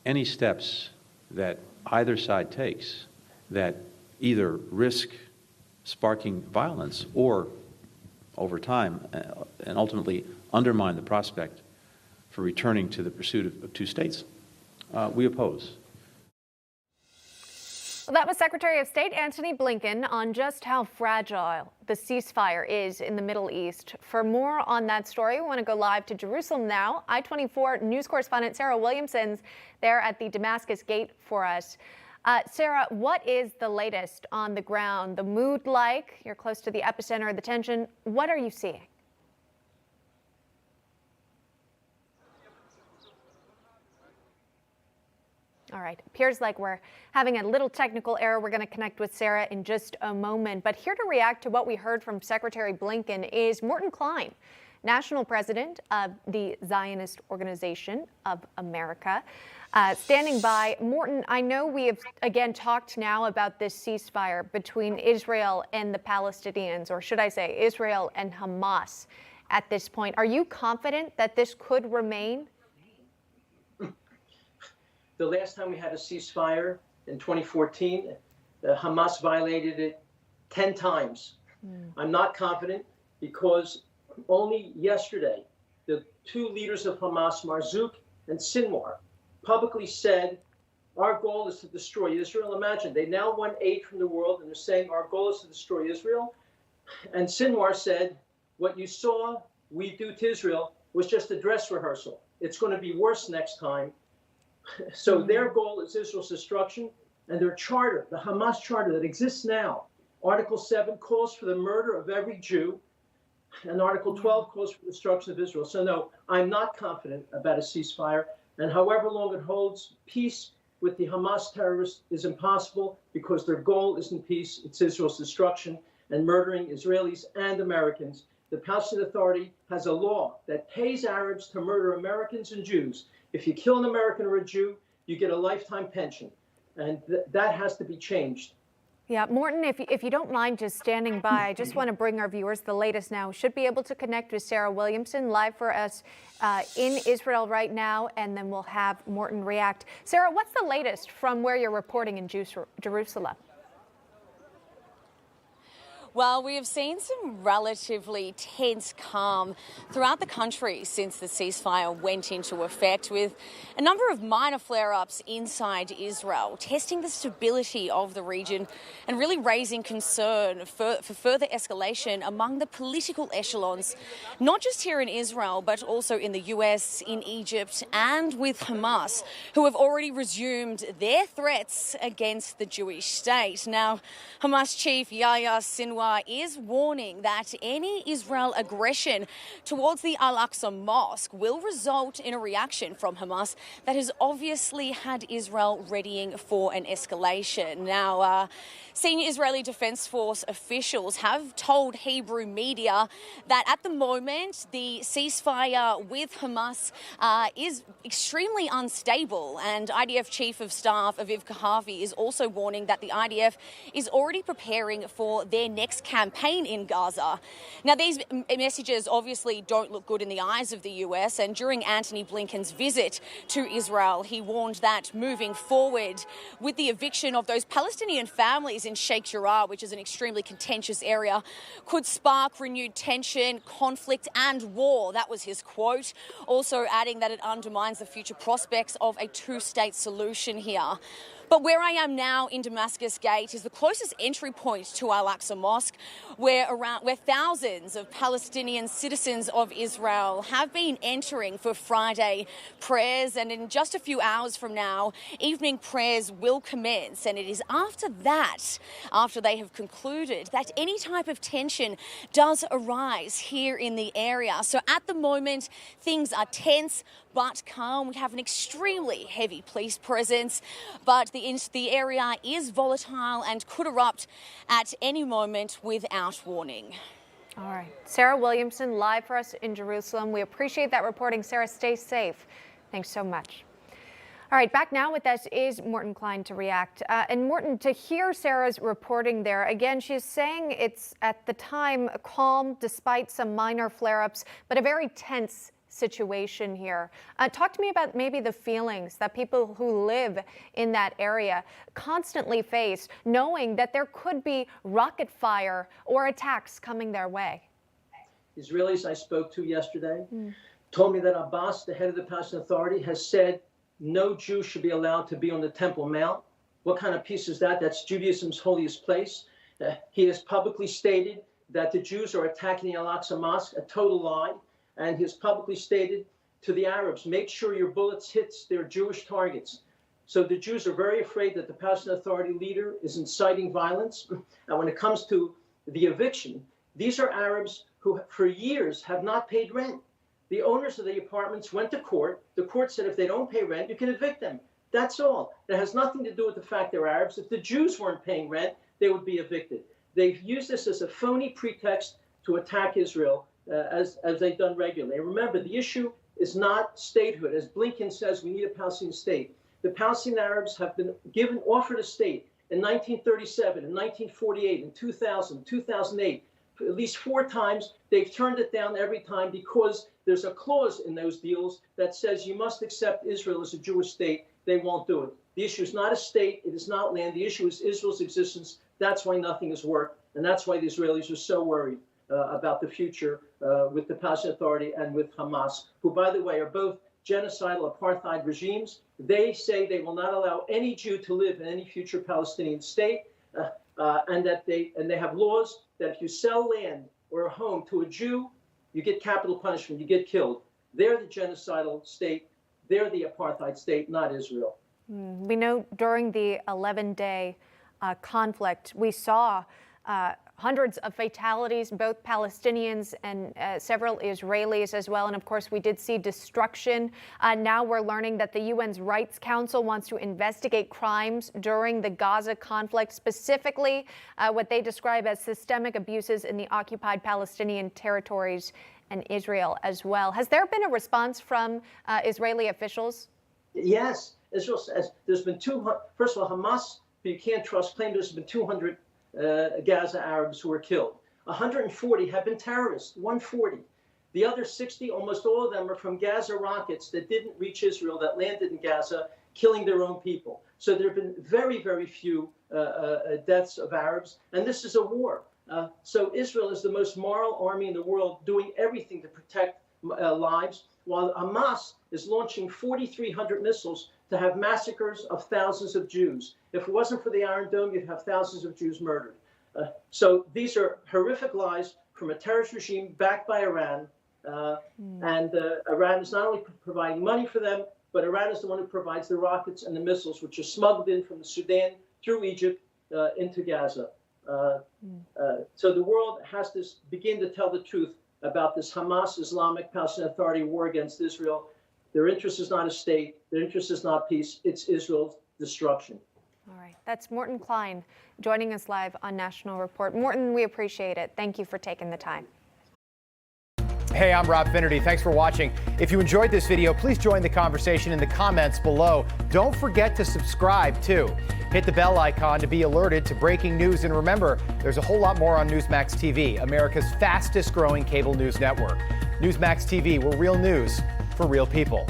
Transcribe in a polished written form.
any steps that either side takes that either risk sparking violence or, over time, and ultimately undermine the prospect for returning to the pursuit of two states, we oppose. Well, that was Secretary of State Antony Blinken on just how fragile the ceasefire is in the Middle East. For more on that story, we want to go live to Jerusalem now. I-24 news correspondent Sarah Williamson's there at the Damascus Gate for us. Sarah, what is the latest on the ground? The mood like? You're close to the epicenter of the tension. What are you seeing? All right, appears like we're having a little technical error. We're going to connect with Sarah in just a moment. But here to react to what we heard from Secretary Blinken is Morton Klein, National President of the Zionist Organization of America. Standing by. Morton, I know we have again talked now about this ceasefire between Israel and the Palestinians, or should I say Israel and Hamas at this point. Are you confident that this could remain? The last time we had a ceasefire in 2014, Hamas violated it 10 times. I'm not confident because only yesterday, the two leaders of Hamas, Marzouk and Sinwar, publicly said, our goal is to destroy Israel. Imagine, they now want aid from the world and they're saying our goal is to destroy Israel. And Sinwar said, what you saw we do to Israel was just a dress rehearsal. It's going to be worse next time. So their goal is Israel's destruction, and their charter, the Hamas charter that exists now, Article 7 calls for the murder of every Jew, and Article 12 calls for the destruction of Israel. So no, I'm not confident about a ceasefire, and however long it holds, peace with the Hamas terrorists is impossible because their goal isn't peace, it's Israel's destruction and murdering Israelis and Americans. The Palestinian Authority has a law that pays Arabs to murder Americans and Jews. If you kill an American or a Jew, you get a lifetime pension. And that has to be changed. Yeah, Morton, if you don't mind just standing by, I just want to bring our viewers the latest now. Should be able to connect with Sarah Williamson live for us in Israel right now, and then we'll have Morton react. Sarah, what's the latest from where you're reporting in Jerusalem? Well, we have seen some relatively tense calm throughout the country since the ceasefire went into effect, with a number of minor flare-ups inside Israel, testing the stability of the region and really raising concern for further escalation among the political echelons, not just here in Israel, but also in the US, in Egypt, and with Hamas, who have already resumed their threats against the Jewish state. Now, Hamas chief Yahya Sinwar is warning that any Israel aggression towards the Al-Aqsa Mosque will result in a reaction from Hamas that has obviously had Israel readying for an escalation. Now, senior Israeli Defense Force officials have told Hebrew media that at the moment the ceasefire with Hamas is extremely unstable, and IDF Chief of Staff Aviv Kahavi is also warning that the IDF is already preparing for their next campaign in Gaza. Now, these messages obviously don't look good in the eyes of the US, and during Antony Blinken's visit to Israel, he warned that moving forward with the eviction of those Palestinian families in Sheikh Jarrah, which is an extremely contentious area, could spark renewed tension, conflict and war. That was his quote, also adding that it undermines the future prospects of a two-state solution here. But where I am now in Damascus Gate is the closest entry point to Al-Aqsa Mosque, where thousands of Palestinian citizens of Israel have been entering for Friday prayers. And in just a few hours from now, evening prayers will commence. And it is after that, after they have concluded, that any type of tension does arise here in the area. So at the moment, things are tense but calm. We have an extremely heavy police presence, but the area is volatile and could erupt at any moment without warning. All right. Sarah Williamson live for us in Jerusalem. We appreciate that reporting. Sarah, stay safe. Thanks so much. All right, back now with us is Morton Klein to react. And Morton, to hear Sarah's reporting there, again, she's saying it's at the time calm despite some minor flare-ups, but a very tense situation here. Talk to me about maybe the feelings that people who live in that area constantly face, knowing that there could be rocket fire or attacks coming their way. Israelis I spoke to yesterday told me that Abbas, the head of the Palestinian Authority, has said no Jew should be allowed to be on the Temple Mount. What kind of peace is that? That's Judaism's holiest place. He has publicly stated that the Jews are attacking the Al-Aqsa Mosque, a total lie. And he has publicly stated to the Arabs, make sure your bullets hit their Jewish targets. So the Jews are very afraid that the Palestinian Authority leader is inciting violence. And when it comes to the eviction, these are Arabs who for years have not paid rent. The owners of the apartments went to court. The court said if they don't pay rent, you can evict them. That's all. It has nothing to do with the fact they're Arabs. If the Jews weren't paying rent, they would be evicted. They've used this as a phony pretext to attack Israel, as they've done regularly. And remember, the issue is not statehood. As Blinken says, we need a Palestinian state. The Palestinian Arabs have been offered a state in 1937, in 1948, in 2000, 2008. At least 4 times. They've turned it down every time because there's a clause in those deals that says you must accept Israel as a Jewish state. They won't do it. The issue is not a state. It is not land. The issue is Israel's existence. That's why nothing has worked. And that's why the Israelis are so worried about the future with the Palestinian Authority and with Hamas, who, by the way, are both genocidal apartheid regimes. They say they will not allow any Jew to live in any future Palestinian state, and they have laws that if you sell land or a home to a Jew, you get capital punishment, you get killed. They're the genocidal state. They're the apartheid state, not Israel. We know during the 11-day conflict, we saw hundreds of fatalities, both Palestinians and several Israelis as well. And of course, we did see destruction. Now we're learning that the UN's Rights Council wants to investigate crimes during the Gaza conflict, specifically what they describe as systemic abuses in the occupied Palestinian territories and Israel as well. Has there been a response from Israeli officials? Yes. Israel says there's been 200. First of all, Hamas, who you can't trust, claimed there's been 200 Gaza Arabs who were killed. 140 have been terrorists, 140. The other 60, almost all of them are from Gaza rockets that didn't reach Israel, that landed in Gaza, killing their own people. So there have been very, very few deaths of Arabs, and this is a war. So Israel is the most moral army in the world, doing everything to protect lives, while Hamas is launching 4,300 missiles to have massacres of thousands of Jews. If it wasn't for the Iron Dome, you'd have thousands of Jews murdered. So these are horrific lies from a terrorist regime backed by Iran. And Iran is not only providing money for them, but Iran is the one who provides the rockets and the missiles, which are smuggled in from the Sudan through Egypt into Gaza. So the world has to begin to tell the truth about this Hamas Islamic Palestinian Authority war against Israel. Their interest is not a state. Their interest is not peace. It's Israel's destruction. All right. That's Morton Klein joining us live on National Report. Morton, we appreciate it. Thank you for taking the time. Hey, I'm Rob Finnerty. Thanks for watching. If you enjoyed this video, please join the conversation in the comments below. Don't forget to subscribe, too. Hit the bell icon to be alerted to breaking news. And remember, there's a whole lot more on Newsmax TV, America's fastest growing cable news network. Newsmax TV, we're real news for real people.